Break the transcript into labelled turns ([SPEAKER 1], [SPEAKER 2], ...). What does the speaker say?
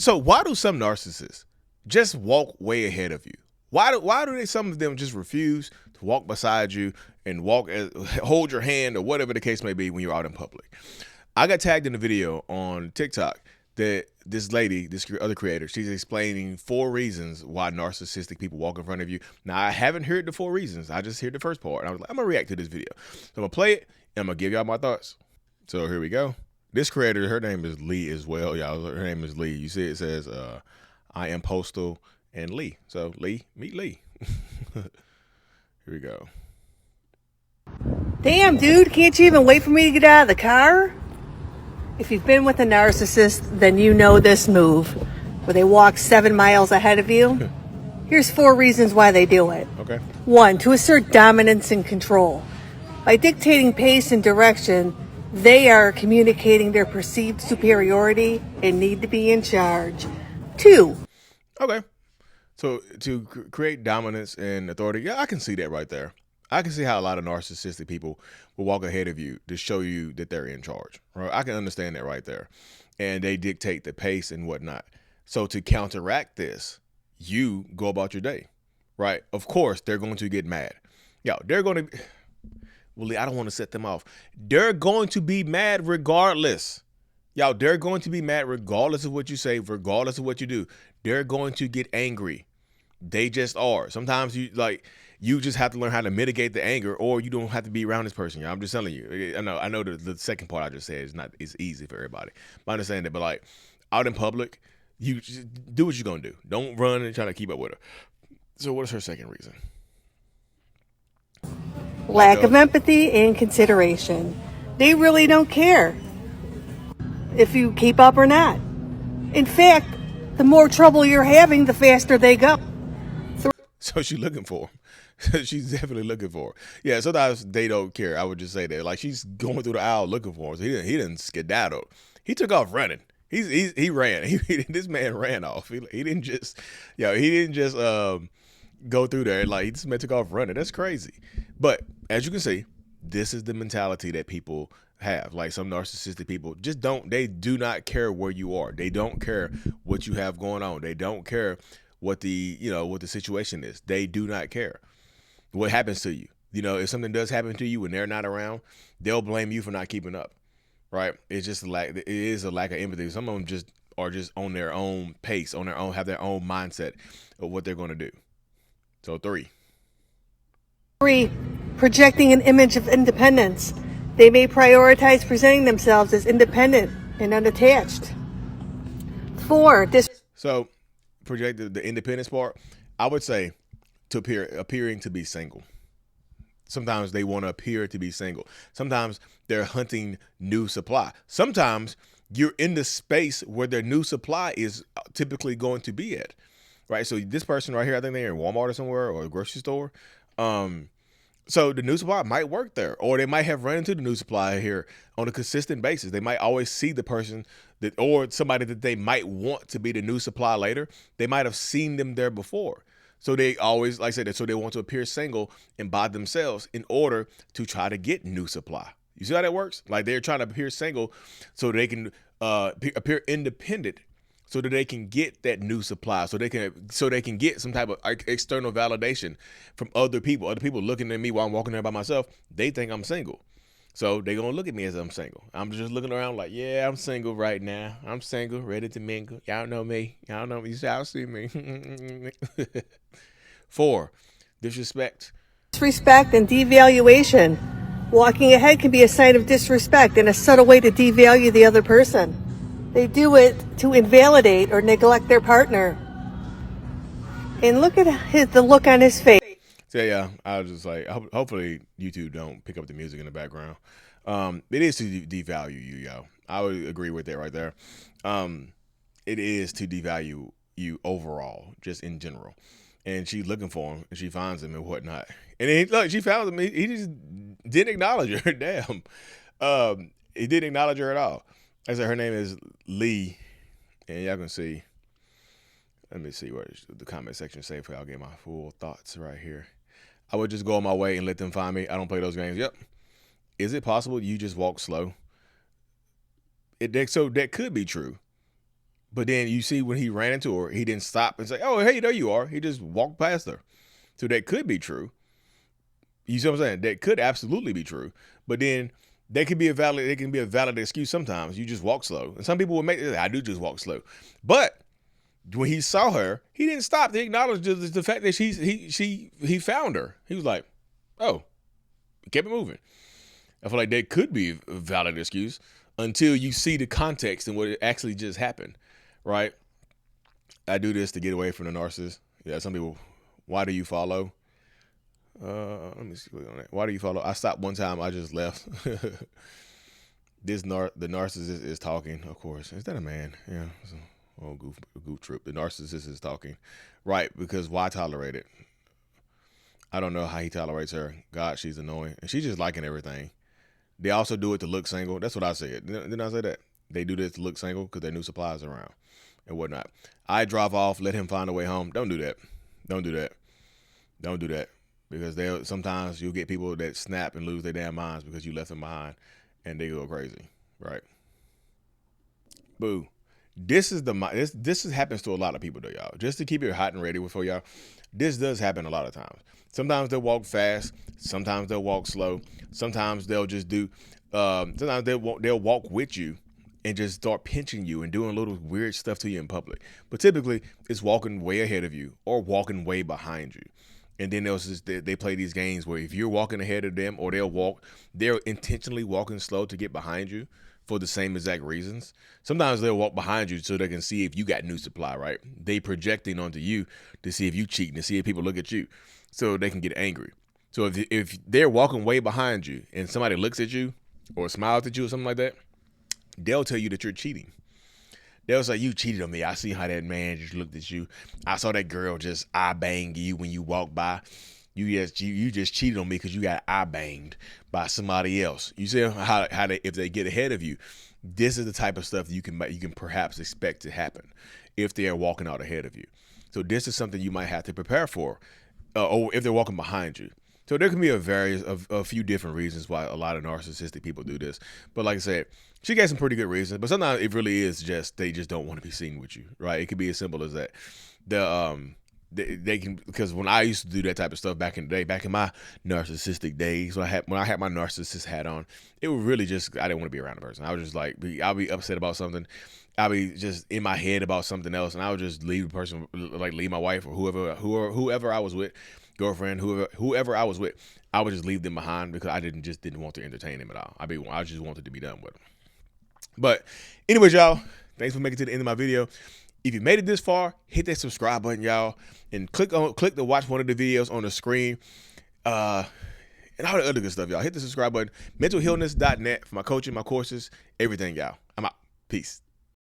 [SPEAKER 1] So why do some narcissists just walk way ahead of you? Why do they, some of them just refuse to walk beside you and hold your hand or whatever the case may be when you're out in public? I got tagged in a video on TikTok that this lady, this other creator, she's explaining 4 reasons why narcissistic people walk in front of you. Now, I haven't heard the 4 reasons. I just heard the first part. And I was like, I'm going to react to this video. So I'm going to play it, and I'm going to give y'all my thoughts. So here we go. This creator, her name is Lee as well, y'all. Her name is Lee. You see it says, I am Postal and Lee. So Lee, meet Lee. Here we go.
[SPEAKER 2] Damn, dude, can't you even wait for me to get out of the car? If you've been with a narcissist, then you know this move, where they walk 7 miles ahead of you. Here's 4 reasons why they do it.
[SPEAKER 1] Okay.
[SPEAKER 2] 1, to assert dominance and control. By dictating pace and direction, they are communicating their perceived superiority and need to be in charge. 2.
[SPEAKER 1] Okay. So to create dominance and authority, yeah, I can see that right there. I can see how a lot of narcissistic people will walk ahead of you to show you that they're in charge. Right? I can understand that right there. And they dictate the pace and whatnot. So to counteract this, you go about your day, right? Of course, they're going to get mad. Yo, they're going to, well, I don't want to set them off. They're going to be mad regardless. Y'all, they're going to be mad regardless of what you say, regardless of what you do. They're going to get angry. They just are. Sometimes you just have to learn how to mitigate the anger, or you don't have to be around this person. Y'all. I'm just telling you. I know the second part I just said is easy for everybody. I understand that, but like out in public, you just do what you're gonna do. Don't run and try to keep up with her. So what is her second reason?
[SPEAKER 2] Lack of empathy and consideration. They really don't care if you keep up or not. In fact, the more trouble you're having, the faster they go.
[SPEAKER 1] So she's looking for him. She's definitely looking for him. Yeah, sometimes they don't care. I would just say that. Like, she's going through the aisle looking for him. So he didn't skedaddle. He took off running. He ran. This man ran off. He didn't just, go through there. Like, this man took off running. That's crazy. But as you can see, this is the mentality that people have. Like, some narcissistic people they do not care where you are. They don't care what you have going on. They don't care what the situation is. They do not care what happens to you. If something does happen to you when they're not around, they'll blame you for not keeping up. Right? It's just it is a lack of empathy. Some of them just are just on their own pace, have their own mindset of what they're going to do. So 3,
[SPEAKER 2] projecting an image of independence. They may prioritize presenting themselves as independent and unattached. 4,
[SPEAKER 1] so project the independence part. I would say appearing to be single. Sometimes they want to appear to be single. Sometimes they're hunting new supply. Sometimes you're in the space where their new supply is typically going to be at, right? So this person right here, I think they're in Walmart or somewhere, or a grocery store. So the new supply might work there, or they might have run into the new supply here on a consistent basis. They might always see the person or somebody that they might want to be the new supply later. They might have seen them there before. So they always, like I said, so they want to appear single and by themselves in order to try to get new supply. You see how that works? Like, they're trying to appear single so they can appear independent, so that they can get that new supply, so they can get some type of external validation from other people. Other people looking at me while I'm walking there by myself, they think I'm single. So they're going to look at me as I'm single. I'm just looking around like, yeah, I'm single right now. I'm single, ready to mingle. Y'all know me. You shall see me. 4, disrespect.
[SPEAKER 2] Disrespect and devaluation. Walking ahead can be a sign of disrespect and a subtle way to devalue the other person. They do it to invalidate or neglect their partner. And look at the look on his face.
[SPEAKER 1] So yeah, I was just like, hopefully YouTube don't pick up the music in the background. It is to devalue you, yo. I would agree with that right there. It is to devalue you overall, just in general. And she's looking for him, and she finds him and whatnot. And then, she found him. He just didn't acknowledge her. Damn. He didn't acknowledge her at all. I said her name is Lee, and y'all can see. Let me see what the comment section say for y'all get my full thoughts right here. I would just go on my way and let them find me. I don't play those games. Yep. Is it possible you just walk slow? So that could be true. But then you see when he ran into her, he didn't stop and say, "Oh, hey, there you are." He just walked past her. So that could be true. You see what I'm saying? That could absolutely be true. But then that could be a valid. It can be a valid excuse sometimes. You just walk slow, and some people will make it. I do just walk slow, but when he saw her, he didn't stop to acknowledge the fact that he found her. He was like, "Oh," he kept it moving. I feel like that could be a valid excuse until you see the context and what actually just happened, right? I do this to get away from the narcissist. Yeah, some people. Why do you follow? Let me see on that. Why do you follow? I stopped one time. I just left. The narcissist is talking. Of course, is that a man? Yeah. Oh, goof trip. The narcissist is talking, right? Because why tolerate it? I don't know how he tolerates her. God, she's annoying, and she's just liking everything. They also do it to look single. That's what I said. Didn't I say that? They do this to look single because their new supplies around and whatnot. I drive off, let him find a way home. Don't do that. Don't do that. Don't do that. Because sometimes you'll get people that snap and lose their damn minds because you left them behind and they go crazy, right? Boo. This happens to a lot of people though, y'all. Just to keep it hot and ready for y'all, this does happen a lot of times. Sometimes they'll walk fast, sometimes they'll walk slow, sometimes they'll just do, sometimes they'll walk with you and just start pinching you and doing little weird stuff to you in public. But typically, it's walking way ahead of you or walking way behind you. And then they play these games where if you're walking ahead of them or they're intentionally walking slow to get behind you for the same exact reasons. Sometimes they'll walk behind you so they can see if you got new supply, right? They projecting onto you to see if you cheating, to see if people look at you so they can get angry. So if they're walking way behind you and somebody looks at you or smiles at you or something like that, they'll tell you that you're cheating. They'll say, "You cheated on me. I see how that man just looked at you. I saw that girl just eye bang you when you walked by. You just cheated on me because you got eye banged by somebody else." You see how if they get ahead of you, this is the type of stuff you can perhaps expect to happen if they are walking out ahead of you. So this is something you might have to prepare for, or if they're walking behind you. So there can be a few different reasons why a lot of narcissistic people do this. But like I said, she gave some pretty good reasons. But sometimes it really is just they just don't want to be seen with you, right? It could be as simple as that. They can, because when I used to do that type of stuff back in the day, back in my narcissistic days, when I had my narcissist hat on, it was really just I didn't want to be around the person. I was just like I'll be upset about something. I'll be just in my head about something else, and I would just leave the person, like leave my wife or whoever I was with, girlfriend, whoever I was with, I would just leave them behind because I didn't want to entertain them at all. I just wanted to be done with them. But anyways, y'all, thanks for making it to the end of my video. If you made it this far, hit that subscribe button, y'all, and click to watch one of the videos on the screen. And all the other good stuff, y'all. Hit the subscribe button. Mentalhealness.net for my coaching, my courses, everything, y'all. I'm out. Peace.